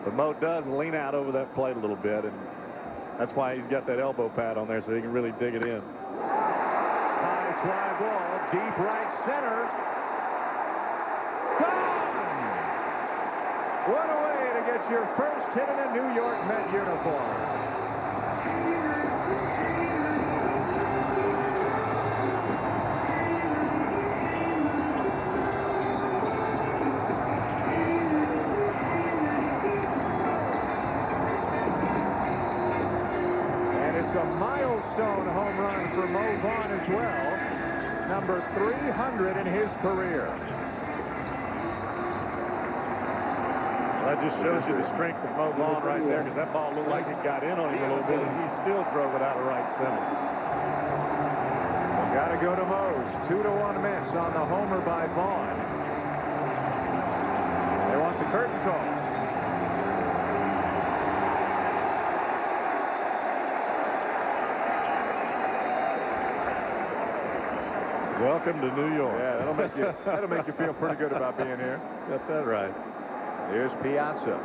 But Mo does lean out over that plate a little bit, and that's why he's got that elbow pad on there so he can really dig it in. High fly ball, deep right center. Gone! What a way to get your first hit in a New York Met uniform. A milestone home run for Mo Vaughn as well. Number 300 in his career. That just shows you the strength of Mo Vaughn right there, because that ball looked like it got in on him a little bit, and he still drove it out of right center. Got to go to Mo's. 2-1 Mets on the homer by Vaughn. They want the curtain call. Welcome to New York. Yeah, that'll make you feel pretty good about being here. Got that right. Here's Piazza.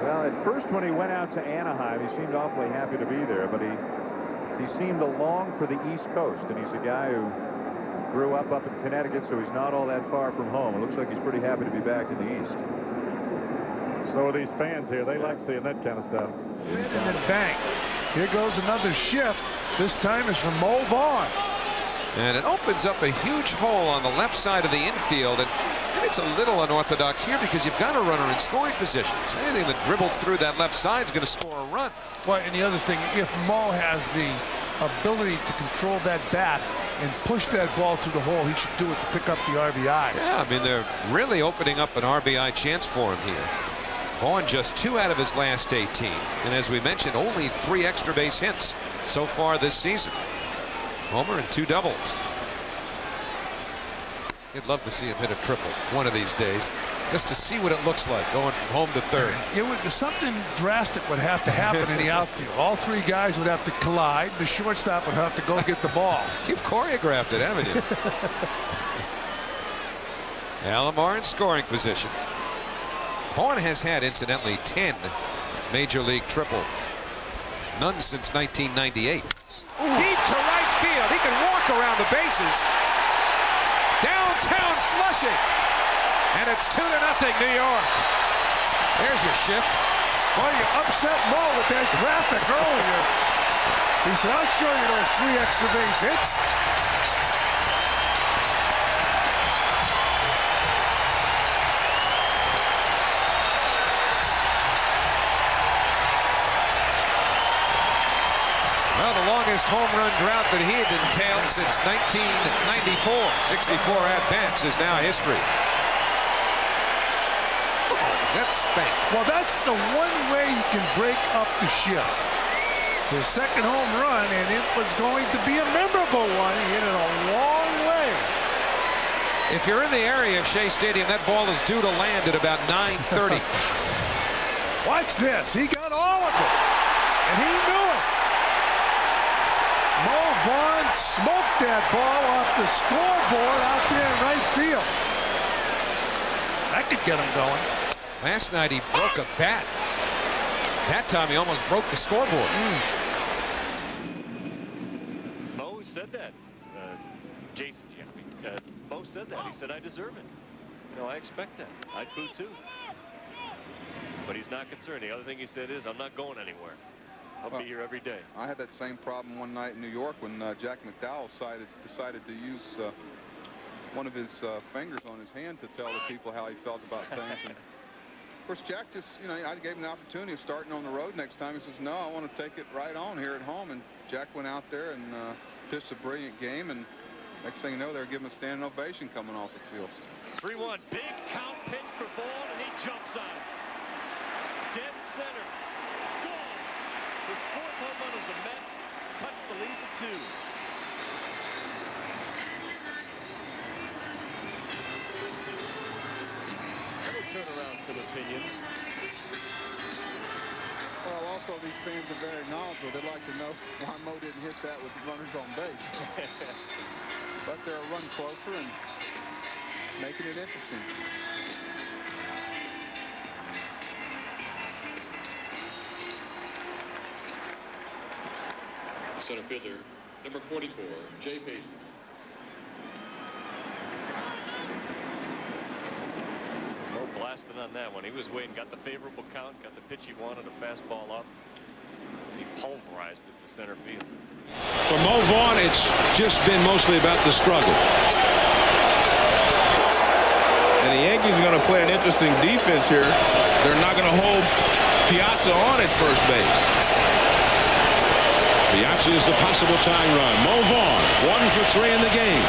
Well, at first when he went out to Anaheim, he seemed awfully happy to be there, but he seemed to long for the East Coast, and he's a guy who grew up in Connecticut, so he's not all that far from home. It looks like he's pretty happy to be back in the East. So are these fans here. They like seeing that kind of stuff. And then bang. Here goes another shift. This time is from Mo Vaughn. And it opens up a huge hole on the left side of the infield. And it's a little unorthodox here because you've got a runner in scoring position. So anything that dribbles through that left side is going to score a run. Well, and the other thing, if Mo has the ability to control that bat and push that ball through the hole, he should do it to pick up the RBI. Yeah, I mean, they're really opening up an RBI chance for him here. Vaughn just 2 out of his last 18. And as we mentioned, only 3 extra base hits so far this season. Homer and 2 doubles. You'd love to see him hit a triple one of these days, just to see what it looks like going from home to third. Something drastic would have to happen in the outfield. All 3 guys would have to collide. The shortstop would have to go get the ball. You've choreographed it, haven't you? Alomar in scoring position. Vaughn has had, incidentally, 10 major league triples. None since 1998. Deep to right field. He can walk around the bases. Downtown Flushing. And it's 2-0 New York. There's your shift. Well, you upset Mo with that graphic earlier. He said, I'll show you those 3 extra base hits. Well, the longest home run drought that he had entailed since 1994. 64 at-bats is now history. That's spanked. Well, that's the one way you can break up the shift. His second home run, and it was going to be a memorable one. He hit it a long way. If you're in the area of Shea Stadium, that ball is due to land at about 9:30. Watch this. He got all of it, and he knew it. Mo Vaughn smoked that ball off the scoreboard out there in right field. That could get him going. Last night he broke a bat. That time he almost broke the scoreboard. Mo said that. Jason, Mo said that. He said, I deserve it. You know, I expect that. I'd boo too. But he's not concerned. The other thing he said is, I'm not going anywhere. I'll be here every day. I had that same problem one night in New York when Jack McDowell decided to use one of his fingers on his hand to tell the people how he felt about things. And of course, Jack just, you know, I gave him the opportunity of starting on the road next time. He says, no, I want to take it right on here at home. And Jack went out there and pitched a brilliant game. And next thing you know, they're giving him a standing ovation coming off the field. 3-1. Big count pitch for Vaughn, and he jumps on it. Dead center. Gone. His 4th home run as a Met. Cuts the lead to 2. That'll turn around some opinions. Well, also these fans are very knowledgeable. They'd like to know why Mo didn't hit that with the runners on base. But they're a run closer, and making it interesting. Center fielder, number 44, Jay Payton. Mo blasting on that one. He was waiting, got the favorable count, got the pitch he wanted, a fastball up. He pulverized it to center field. For Mo Vaughn, it's just been mostly about the struggle. And the Yankees are going to play an interesting defense here. They're not going to hold Piazza on at first base. Piazza is the possible tying run. Mo Vaughn, 1 for 3 in the game.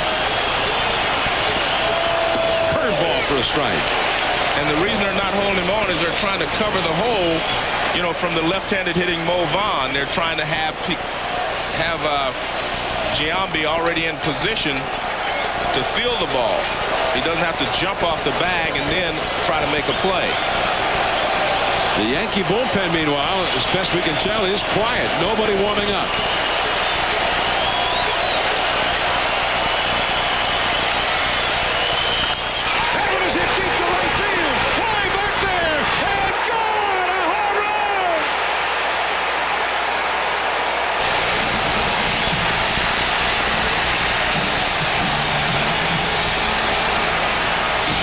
Curveball for a strike. And the reason they're not holding him on is they're trying to cover the hole, you know, from the left-handed hitting Mo Vaughn. They're trying to have Giambi already in position to field the ball. He doesn't have to jump off the bag and then try to make a play. The Yankee bullpen, meanwhile, as best we can tell, is quiet. Nobody warming up. That one is hit deep to right field. Way back there. And gone! A home run!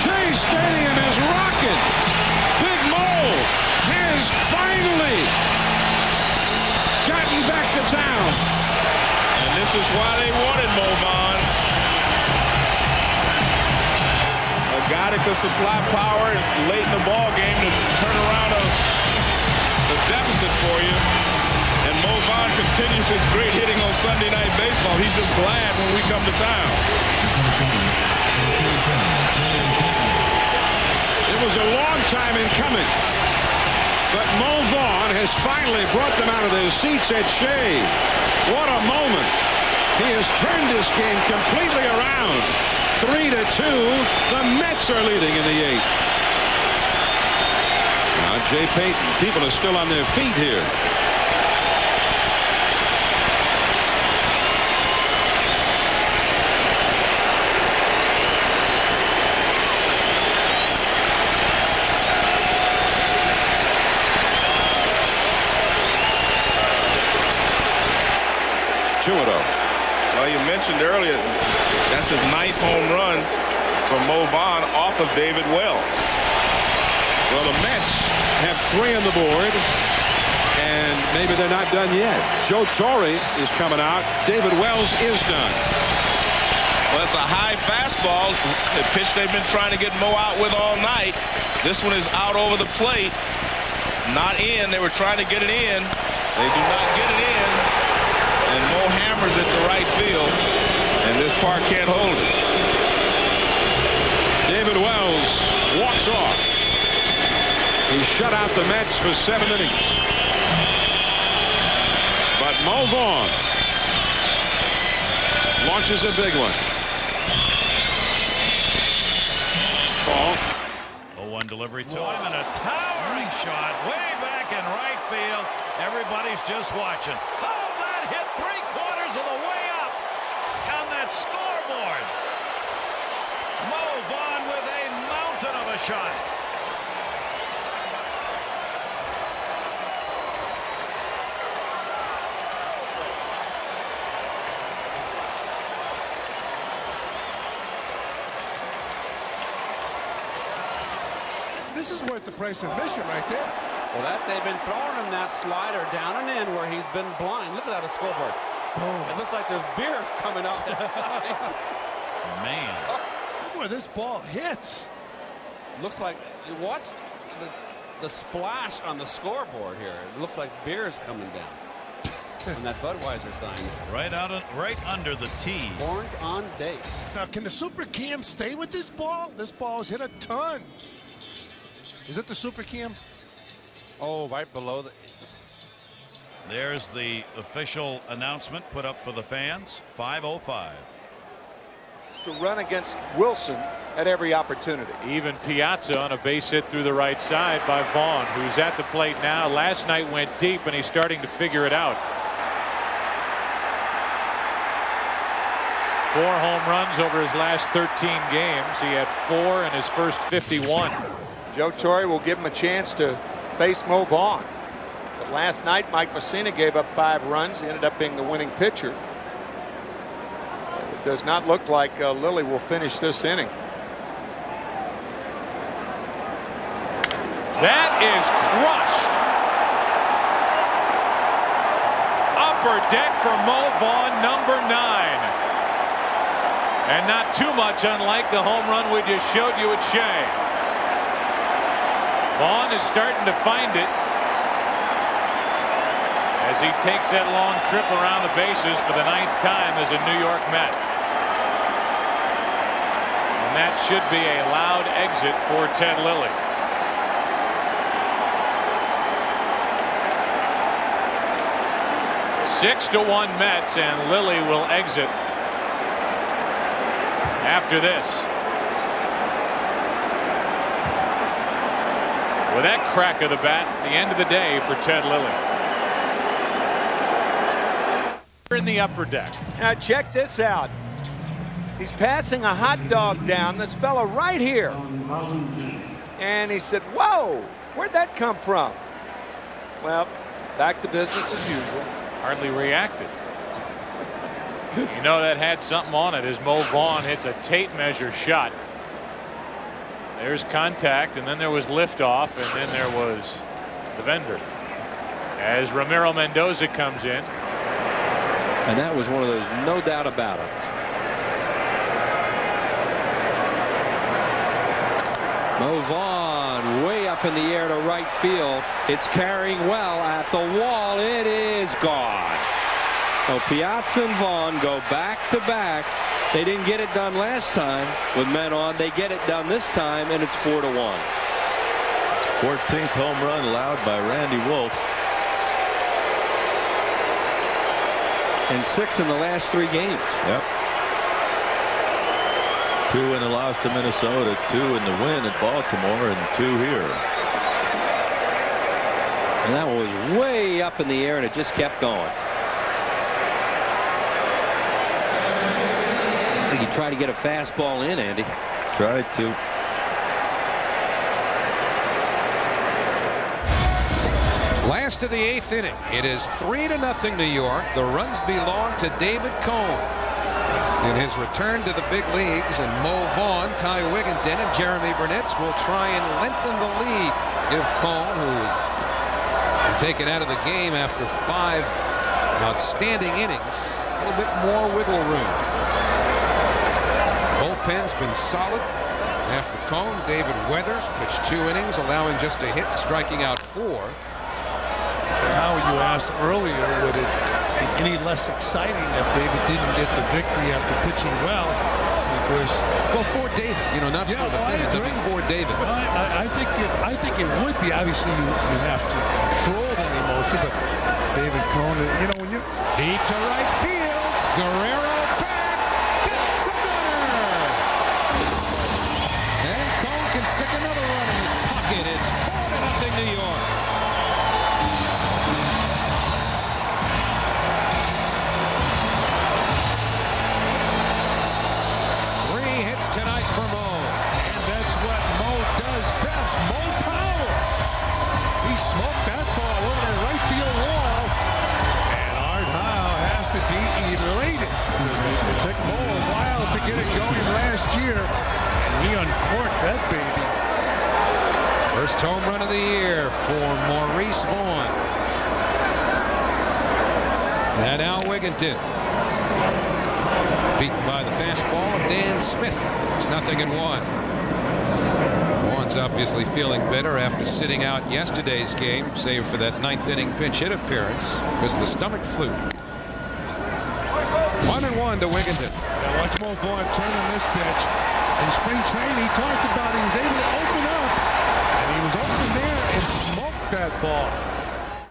Shea Stadium is rocking. Big Mo has finally gotten back to town. And this is why they wanted Mo Vaughn. A guy that could supply power late in the ball game to turn around the deficit for you. And Mo Vaughn continues his great hitting on Sunday Night Baseball. He's just glad when we come to town. It was a long time in coming. But Mo Vaughn has finally brought them out of their seats at Shea. What a moment. He has turned this game completely around. 3-2. The Mets are leading in the 8th. Now Jay Payton. People are still on their feet here. Well, you mentioned earlier, that's his 9th home run for Mo Vaughn off of David Wells. Well, the Mets have 3 on the board, and maybe they're not done yet. Joe Torre is coming out. David Wells is done. Well, it's a high fastball, the pitch they've been trying to get Mo out with all night. This one is out over the plate, not in. They were trying to get it in. They do not get it in. And Mo hammers it to right field, and this park can't hold it. David Wells walks off. He shut out the Mets for 7 innings. But Mo Vaughn launches a big one. Ball. 0-1 delivery to him, and a towering shot way back in right field. Everybody's just watching. Hit 3/4 of the way up on that scoreboard. Mo Vaughn with a mountain of a shot. This is worth the price of admission right there. Well, they've been throwing him that slider down and in where he's been blind. Look at that scoreboard. Oh. It looks like there's beer coming out that side. Man. Look where this ball hits. Looks like, you watch the splash on the scoreboard here. It looks like beer is coming down. On that Budweiser sign. Right under the tee. Warrant on date. Now, can the Super Cam stay with this ball? This ball's hit a ton. Is it the Super Cam? Oh, right below the. There's the official announcement put up for the fans. 5:05. To run against Wilson at every opportunity. Even Piazza on a base hit through the right side by Vaughn, who's at the plate now. Last night went deep, and he's starting to figure it out. 4 home runs over his last 13 games. He had 4 in his first 51. Joe Torre will give him a chance to face Mo Vaughn. But last night, Mike Messina gave up 5 runs. He ended up being the winning pitcher. It does not look like Lilly will finish this inning. That is crushed. Upper deck for Mo Vaughn, number 9. And not too much unlike the home run we just showed you at Shea. Vaughn is starting to find it as he takes that long trip around the bases for the 9th time as a New York Met. And that should be a loud exit for Ted Lilly. Six to 1 Mets, and Lilly will exit after this. With that crack of the bat, the end of the day for Ted Lilly. In the upper deck. Now check this out. He's passing a hot dog down. This fella right here. And he said, whoa, where'd that come from? Well, back to business as usual. Hardly reacted. You know that had something on it as Mo Vaughn hits a tape measure shot. There's contact, and then there was liftoff, and then there was the vendor as Ramiro Mendoza comes in. And that was one of those, no doubt about it. Mo Vaughn way up in the air to right field. It's carrying well at the wall. It is gone. So Piazza and Vaughn go back to back. They didn't get it done last time with men on. They get it done this time, and it's 4-1. 14th home run allowed by Randy Wolf. And 6 in the last 3 games. Yep. 2 in the loss to Minnesota, 2 in the win at Baltimore, and 2 here. And that was way up in the air, and it just kept going. I think he tried to get a fastball in, Andy. Tried to. Last of the 8th inning. It is 3-0 New York. The runs belong to David Cone in his return to the big leagues, and Mo Vaughn, Ty Wigginton, and Jeromy Burnitz will try and lengthen the lead. Give Cone, who is taken out of the game after 5 outstanding innings, a little bit more wiggle room. Bullpen's been solid after Cone. David Weathers pitched 2 innings, allowing just a hit and striking out 4. How you asked earlier, would it be any less exciting if David didn't get the victory after pitching well? Because, well, for David, you know, not for the fans, I mean for David. I think it would be. Obviously, you have to control that emotion, but David Cone, you know, when you're deep to right field, Guerrero back, that's a gunner, and Cone can stick another run in his pocket. It's 4-0 New York. Tonight for Mo. And that's what Mo does best. Mo power. He smoked that ball over the right field wall. And Art Howe has to be elated. It took Mo a while to get it going last year. And he uncorked that baby. First home run of the year for Maurice Vaughn. And Al Wigginton. Beaten by the fastball of Dan Smith. It's 0-1. Vaughn's obviously feeling better after sitting out yesterday's game, save for that 9th inning pinch hit appearance because of the stomach flu. 1-1 to Wigginton. Now watch Mo Vaughn turn on this pitch. In spring training, he talked about he was able to open up, and he was open there and smoked that ball.